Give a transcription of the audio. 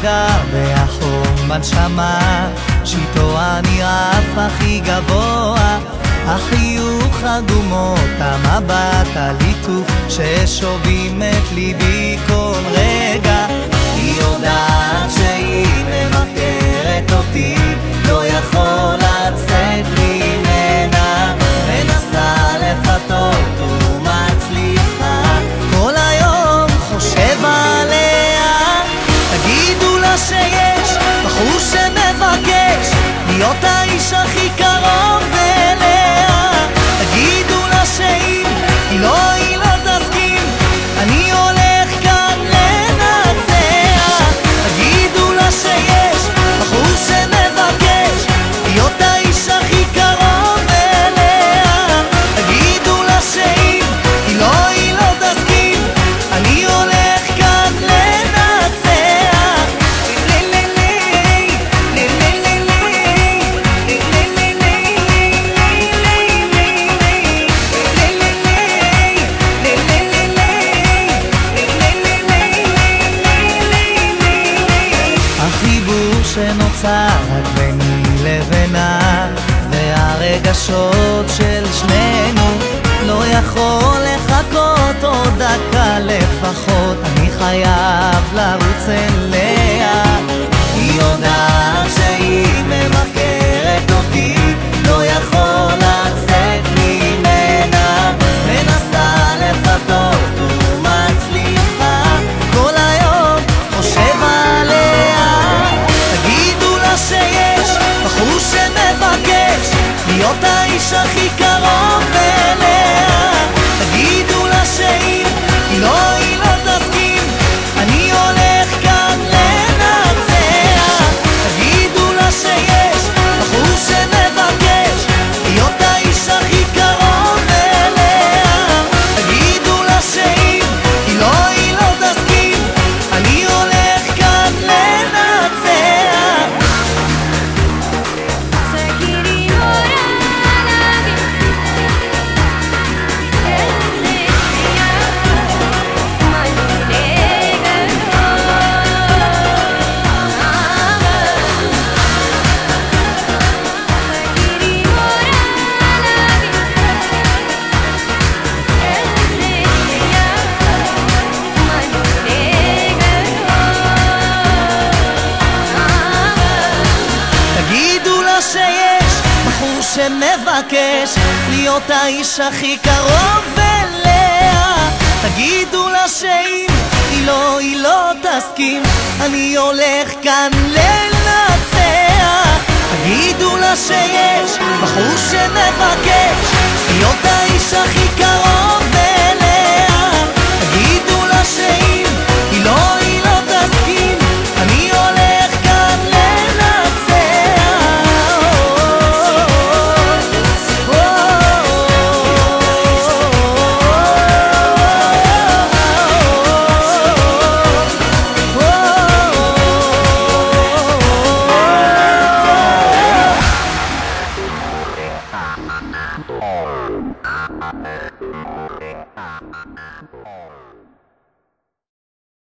רגע והחום בנשמה, שיטו הנראה הכי גבוה, החיוך אדומות, המבט הליטוף ששובים את ליבי כל רגע. היא יודעת שהיא מבקרת אותי, לא יכול לצאת ממנה, מנסה לפתות ומצליחה, כל היום חושב עליה. תגידו לה שיש בחור שמבקש להיות האיש הכי קרוב אליה. תגידו לה שאם היא לא תסכים, אני הולך כאן לנצח. תגידו לה שיש בחור שמבקש להיות האיש הכי קרוב אליה. תגידו לה שאם היא לא תסכים, אני הולך כאן לנצח. שנוצר רק ביני לבינה, והרגשות של שנינו לא יכול לחכות עוד דקה לפחות, אני חייב לרוץ אליה. היא יודעת שהיא מבקרת אותי, לא יכול לצאת ממנה, מנסה לפתות ומצליחה, כל היום חושב עליה. שיש בחור שמבקש להיות האיש הכי קרוב אליה. תגידו לה שאם היא לא תסכים, אני הולך כאן לנצח. תגידו לה שיש בחור שמבקש להיות האיש הכי קרוב אליה. תגידו לה שאם היא לא תסכים, אני הולך כאן לנצח. שיש בחור שמבקש להיות האיש הכי קרוב אליה. תגידו לה שאם היא לא תסכים, אני הולך כאן לנצח. תגידו לה שיש בחור שמבקש להיות האיש הכי קרוב אליה. תגידו לה שאם היא לא תסכים, אני הולך כאן לנצח. Oh.